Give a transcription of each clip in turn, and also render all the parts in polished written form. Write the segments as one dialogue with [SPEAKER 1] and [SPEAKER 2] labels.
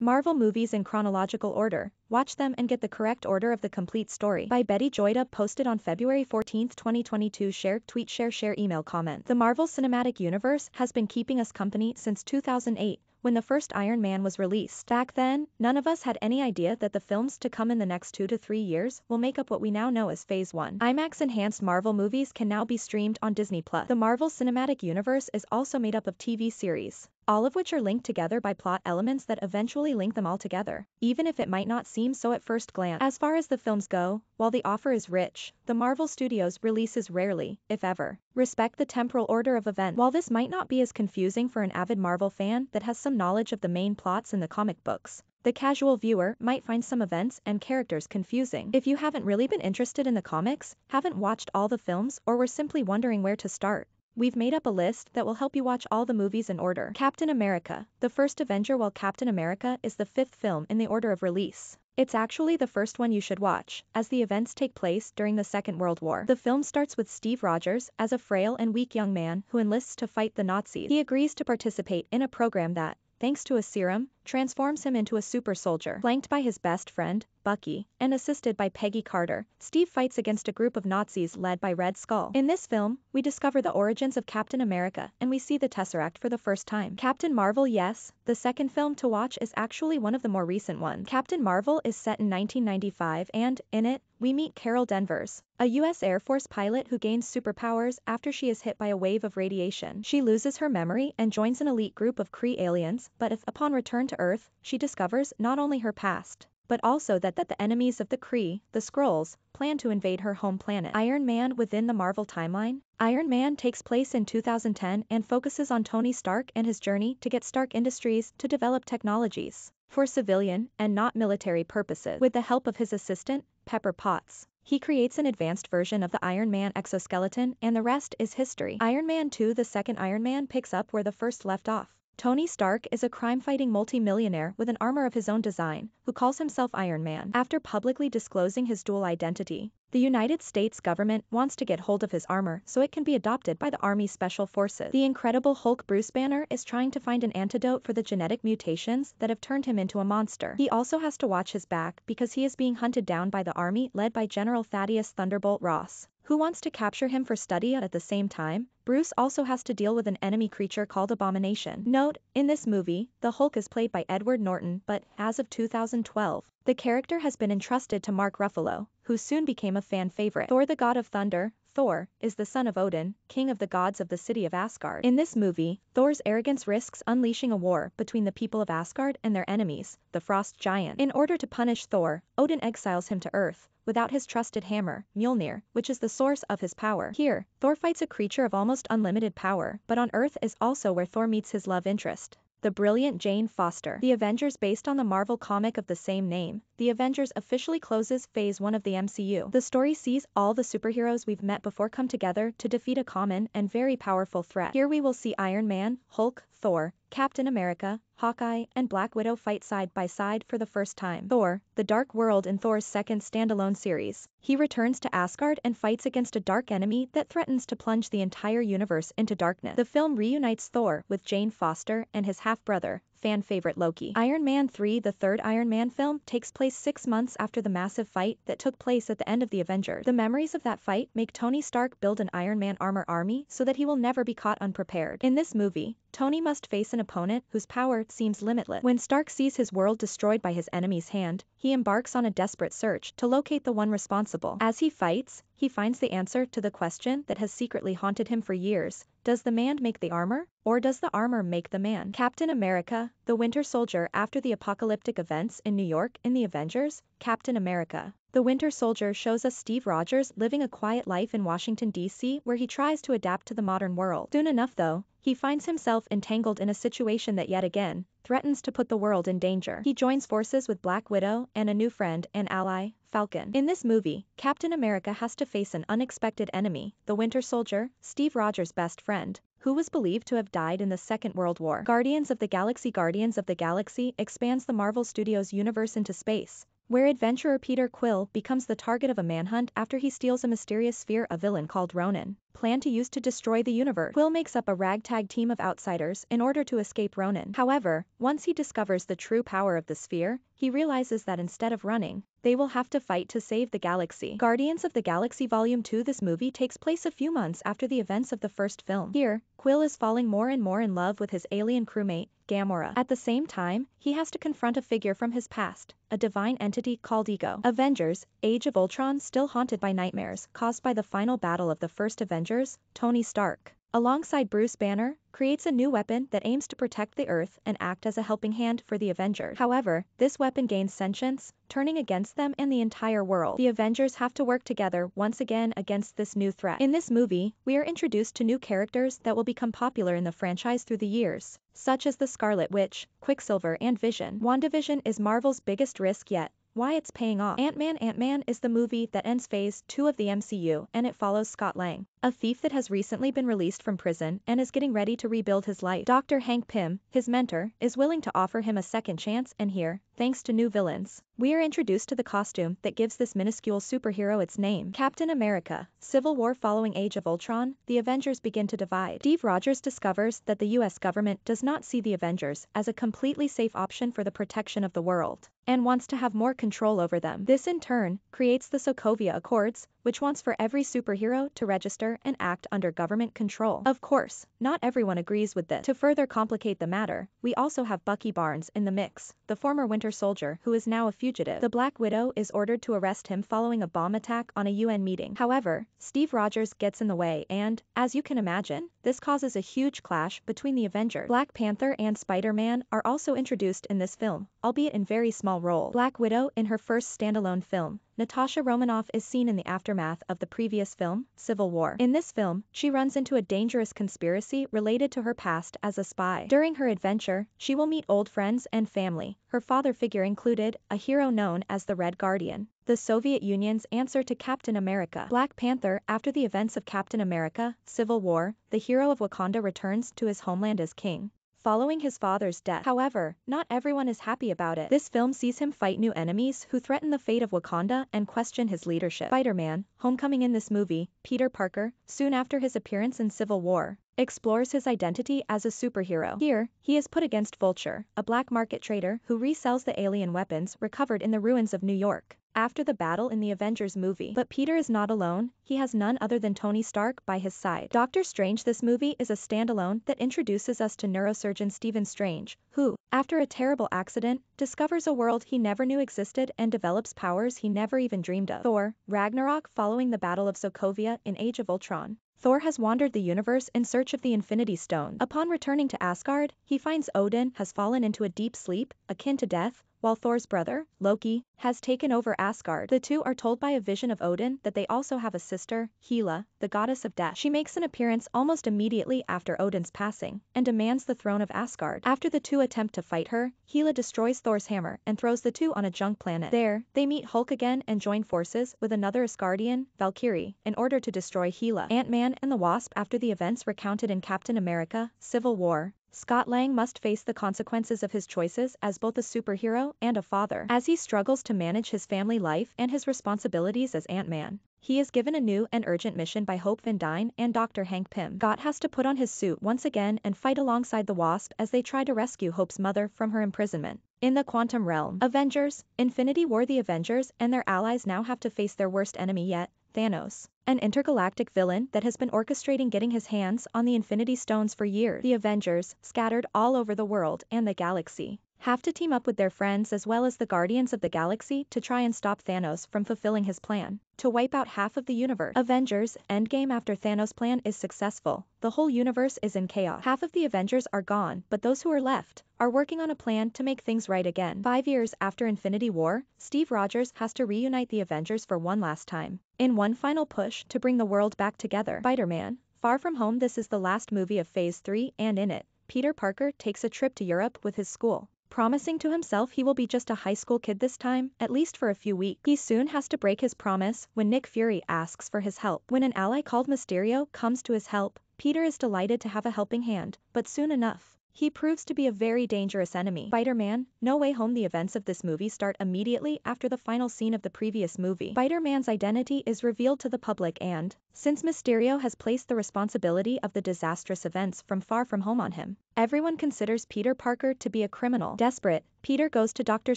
[SPEAKER 1] Marvel movies in chronological order. Watch them and get the correct order of the complete story. By Betty Joyda, posted on February 14, 2022. Share, tweet, share, email, comment. The Marvel Cinematic Universe has been keeping us company since 2008. When the first Iron Man was released. Back then, none of us had any idea that the films to come in the next 2 to 3 years will make up what we now know as Phase 1. IMAX-enhanced Marvel movies can now be streamed on Disney+. The Marvel Cinematic Universe is also made up of TV series, all of which are linked together by plot elements that eventually link them all together, even if it might not seem so at first glance. As far as the films go, while the offer is rich, the Marvel Studios releases rarely, if ever, respect the temporal order of events. While this might not be as confusing for an avid Marvel fan that has some knowledge of the main plots in the comic books, the casual viewer might find some events and characters confusing. If you haven't really been interested in the comics, haven't watched all the films, or were simply wondering where to start, we've made up a list that will help you watch all the movies in order. Captain America, the first Avenger. While Captain America is the 5th film in the order of release, it's actually the first one you should watch, as the events take place during the Second World War. The film starts with Steve Rogers as a frail and weak young man who enlists to fight the Nazis. He agrees to participate in a program that, thanks to a serum, transforms him into a super soldier. Flanked by his best friend, Bucky, and assisted by Peggy Carter, Steve fights against a group of Nazis led by Red Skull. In this film, we discover the origins of Captain America and we see the Tesseract for the first time. Captain Marvel. Yes, the second film to watch is actually one of the more recent ones. Captain Marvel is set in 1995 and, in it, we meet Carol Danvers, a U.S. Air Force pilot who gains superpowers after she is hit by a wave of radiation. She loses her memory and joins an elite group of Kree aliens, but upon return to Earth, she discovers not only her past, but also that the enemies of the Kree, the Skrulls, plan to invade her home planet. Iron Man. Within the Marvel timeline, Iron Man takes place in 2010 and focuses on Tony Stark and his journey to get Stark Industries to develop technologies for civilian and not military purposes. With the help of his assistant, Pepper Potts, he creates an advanced version of the Iron Man exoskeleton, and the rest is history. Iron Man 2. The second Iron Man picks up where the first left off. Tony Stark is a crime-fighting multi-millionaire with an armor of his own design, who calls himself Iron Man. After publicly disclosing his dual identity, the United States government wants to get hold of his armor so it can be adopted by the Army Special Forces. The Incredible Hulk. Bruce Banner is trying to find an antidote for the genetic mutations that have turned him into a monster. He also has to watch his back because he is being hunted down by the army led by General Thaddeus Thunderbolt Ross, who wants to capture him for study. At the same time, Bruce also has to deal with an enemy creature called Abomination. Note, in this movie, the Hulk is played by Edward Norton, but, as of 2012, the character has been entrusted to Mark Ruffalo, who soon became a fan favorite. Thor. The God of Thunder. Thor is the son of Odin, king of the gods of the city of Asgard. In this movie, Thor's arrogance risks unleashing a war between the people of Asgard and their enemies, the Frost Giant. In order to punish Thor, Odin exiles him to Earth, without his trusted hammer, Mjolnir, which is the source of his power. Here, Thor fights a creature of almost unlimited power, but on Earth is also where Thor meets his love interest, the brilliant Jane Foster. The Avengers. Based on the Marvel comic of the same name, the Avengers officially closes Phase 1 of the MCU. The story sees all the superheroes we've met before come together to defeat a common and very powerful threat. Here we will see Iron Man, Hulk, Thor, Captain America, Hawkeye, and Black Widow fight side by side for the first time. Thor, the Dark World in Thor's second standalone series. He returns to Asgard and fights against a dark enemy that threatens to plunge the entire universe into darkness. The film reunites Thor with Jane Foster and his half-brother, fan favorite Loki. Iron Man 3. The third Iron Man film takes place 6 months after the massive fight that took place at the end of the Avengers. The memories of that fight make Tony Stark build an Iron Man armor army so that he will never be caught unprepared. In this movie, Tony must face an opponent whose power seems limitless. When Stark sees his world destroyed by his enemy's hand, he embarks on a desperate search to locate the one responsible. As he fights, he finds the answer to the question that has secretly haunted him for years: does the man make the armor, or does the armor make the man? Captain America, the Winter Soldier. After the apocalyptic events in New York in the Avengers, Captain America, the Winter Soldier shows us Steve Rogers living a quiet life in Washington, D.C., where he tries to adapt to the modern world. Soon enough though, he finds himself entangled in a situation that yet again threatens to put the world in danger. He joins forces with Black Widow and a new friend and ally, Falcon. In this movie, Captain America has to face an unexpected enemy, the Winter Soldier, Steve Rogers' best friend, who was believed to have died in the Second World War. Guardians of the Galaxy. Guardians of the Galaxy expands the Marvel Studios universe into space, where adventurer Peter Quill becomes the target of a manhunt after he steals a mysterious sphere. A villain called Ronan plan to use to destroy the universe. Quill makes up a ragtag team of outsiders in order to escape Ronan. However, once he discovers the true power of the sphere, he realizes that instead of running, they will have to fight to save the galaxy. Guardians of the Galaxy Volume 2. This movie takes place a few months after the events of the first film. Here, Quill is falling more and more in love with his alien crewmate, Gamora. At the same time, he has to confront a figure from his past, a divine entity called Ego. Avengers, Age of Ultron. Still haunted by nightmares caused by the final battle of the first Avengers, Tony Stark, alongside Bruce Banner, creates a new weapon that aims to protect the Earth and act as a helping hand for the Avengers. However, this weapon gains sentience, turning against them and the entire world. The Avengers have to work together once again against this new threat. In this movie, we are introduced to new characters that will become popular in the franchise through the years, such as the Scarlet Witch, Quicksilver and Vision. WandaVision is Marvel's biggest risk yet. Why it's paying off. Ant-Man is the movie that ends phase 2 of the MCU, and it follows Scott Lang, a thief that has recently been released from prison and is getting ready to rebuild his life. Dr. Hank Pym, his mentor, is willing to offer him a second chance, and here, thanks to new villains, we are introduced to the costume that gives this minuscule superhero its name. Captain America. Civil War. Following Age of Ultron, the Avengers begin to divide. Steve Rogers discovers that the US government does not see the Avengers as a completely safe option for the protection of the world, and wants to have more control over them. This in turn, creates the Sokovia Accords, which wants for every superhero to register and act under government control. Of course, not everyone agrees with this. To further complicate the matter, we also have Bucky Barnes in the mix, the former Winter Soldier who is now a fugitive. The Black Widow is ordered to arrest him following a bomb attack on a UN meeting. However, Steve Rogers gets in the way and, as you can imagine, this causes a huge clash between the Avengers. Black Panther and Spider-Man are also introduced in this film, albeit in very small role. Black Widow in her first standalone film, Natasha Romanoff, is seen in the aftermath of the previous film, Civil War. In this film, she runs into a dangerous conspiracy related to her past as a spy. During her adventure, she will meet old friends and family, her father figure included, a hero known as the Red Guardian, the Soviet Union's answer to Captain America. Black Panther. After the events of Captain America, Civil War, the hero of Wakanda returns to his homeland as king, following his father's death. However, not everyone is happy about it. This film sees him fight new enemies who threaten the fate of Wakanda and question his leadership. Spider-Man. Homecoming. In this movie, Peter Parker, soon after his appearance in Civil War, explores his identity as a superhero. Here, he is put against Vulture, a black market trader who resells the alien weapons recovered in the ruins of New York after the battle in the Avengers movie. But Peter is not alone, he has none other than Tony Stark by his side. Doctor Strange. This movie is a standalone that introduces us to neurosurgeon Stephen Strange, who, after a terrible accident, discovers a world he never knew existed and develops powers he never even dreamed of. Thor Ragnarok. Following the Battle of Sokovia in Age of Ultron, Thor has wandered the universe in search of the Infinity Stone. Upon returning to Asgard, he finds Odin has fallen into a deep sleep, akin to death, while Thor's brother, Loki, has taken over Asgard. The two are told by a vision of Odin that they also have a sister, Hela, the goddess of death. She makes an appearance almost immediately after Odin's passing, and demands the throne of Asgard. After the two attempt to fight her, Hela destroys Thor's hammer and throws the two on a junk planet. There, they meet Hulk again and join forces with another Asgardian, Valkyrie, in order to destroy Hela. Ant-Man and the Wasp. After the events recounted in Captain America, Civil War, Scott Lang must face the consequences of his choices as both a superhero and a father. As he struggles to manage his family life and his responsibilities as Ant-Man, he is given a new and urgent mission by Hope Van Dyne and Dr. Hank Pym. Scott has to put on his suit once again and fight alongside the Wasp as they try to rescue Hope's mother from her imprisonment. In the quantum realm, Avengers, Infinity War. The Avengers and their allies now have to face their worst enemy yet, Thanos, an intergalactic villain that has been orchestrating getting his hands on the Infinity Stones for years. The Avengers, scattered all over the world and the galaxy, have to team up with their friends as well as the Guardians of the Galaxy to try and stop Thanos from fulfilling his plan to wipe out half of the universe. Avengers End Game. After Thanos' plan is successful, the whole universe is in chaos. Half of the Avengers are gone, but those who are left are working on a plan to make things right again. 5 years after Infinity War, Steve Rogers has to reunite the Avengers for one last time, in one final push to bring the world back together. Spider-Man Far From Home. This is the last movie of Phase 3, and in it, Peter Parker takes a trip to Europe with his school, promising to himself he will be just a high school kid this time, at least for a few weeks. He soon has to break his promise when Nick Fury asks for his help. When an ally called Mysterio comes to his help, Peter is delighted to have a helping hand, but soon enough, He proves to be a very dangerous enemy. Spider-Man: No Way Home. The events of this movie start immediately after the final scene of the previous movie. Spider-Man's identity is revealed to the public and, since Mysterio has placed the responsibility of the disastrous events from Far From Home on him, everyone considers Peter Parker to be a criminal. Desperate, Peter goes to Doctor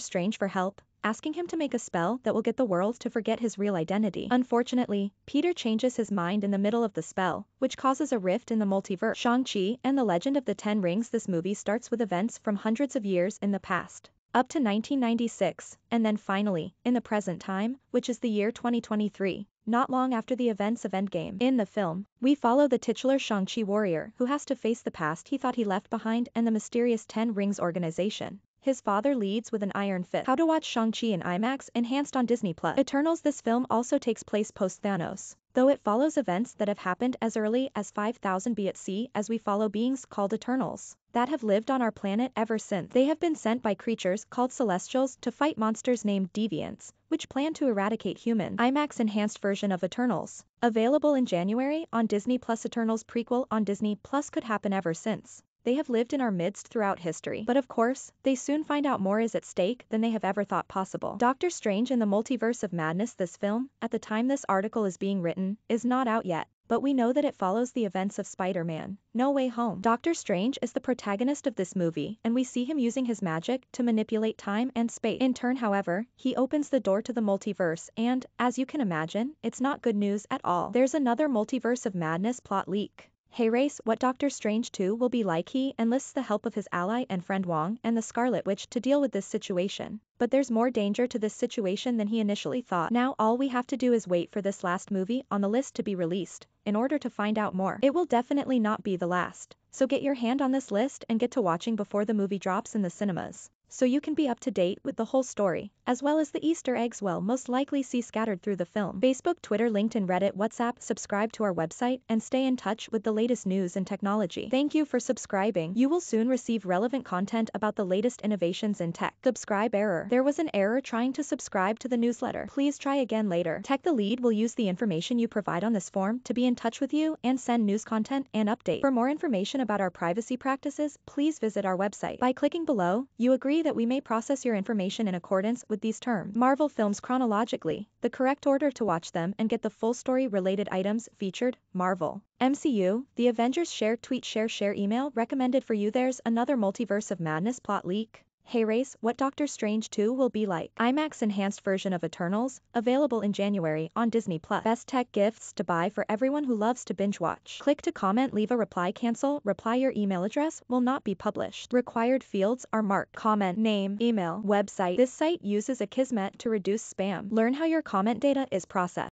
[SPEAKER 1] Strange for help, asking him to make a spell that will get the world to forget his real identity. Unfortunately, Peter changes his mind in the middle of the spell, which causes a rift in the multiverse. Chongqi and the Legend of the Ten Rings. This movie starts with events from hundreds of years in the past, up to 1996, and then finally, in the present time, which is the year 2023. Not long after the events of Endgame. In the film, we follow the titular Shang-Chi warrior who has to face the past he thought he left behind and the mysterious Ten Rings organization his father leads with an iron fist. How to watch Shang-Chi in IMAX enhanced on Disney+. Eternals. This film also takes place post-Thanos, though it follows events that have happened as early as 5000 BC as we follow beings called Eternals that have lived on our planet ever since. They have been sent by creatures called Celestials to fight monsters named Deviants, which plan to eradicate humans. IMAX enhanced version of Eternals. Available in January on Disney+. Eternals prequel on Disney+ could happen ever since they have lived in our midst throughout history. But of course, they soon find out more is at stake than they have ever thought possible. Doctor Strange in the Multiverse of Madness. This film, at the time this article is being written, is not out yet, but we know that it follows the events of Spider-Man: No Way Home. Doctor Strange is the protagonist of this movie, and we see him using his magic to manipulate time and space. In turn, however, he opens the door to the multiverse and, as you can imagine, it's not good news at all. There's another Multiverse of Madness plot leak. Hey race, what Doctor Strange 2 will be like. He enlists the help of his ally and friend Wong and the Scarlet Witch to deal with this situation. But there's more danger to this situation than he initially thought. Now all we have to do is wait for this last movie on the list to be released, in order to find out more. It will definitely not be the last, so get your hand on this list and get to watching before the movie drops in the cinemas, so you can be up to date with the whole story, as well as the Easter eggs we'll most likely see scattered through the film. Facebook, Twitter, LinkedIn, Reddit, WhatsApp. Subscribe to our website and stay in touch with the latest news and technology. Thank you for subscribing. You will soon receive relevant content about the latest innovations in tech. Subscribe error. There was an error trying to subscribe to the newsletter. Please try again later. Tech the Lead will use the information you provide on this form to be in touch with you and send news content and update. For more information about our privacy practices, please visit our website. By clicking below, you agree that we may process your information in accordance with these terms. Marvel films chronologically, the correct order to watch them and get the full story related items featured. Marvel MCU, the Avengers. Share, tweet, share email recommended for you. There's another Multiverse of Madness plot leak. Hey race, what Doctor Strange 2 will be like. IMAX enhanced version of Eternals, available in January on Disney+. Best tech gifts to buy for everyone who loves to binge watch. Click to comment, leave a reply, cancel, reply. Your email address will not be published. Required fields are marked: comment, name, email, website. This site uses Akismet to reduce spam. Learn how your comment data is processed.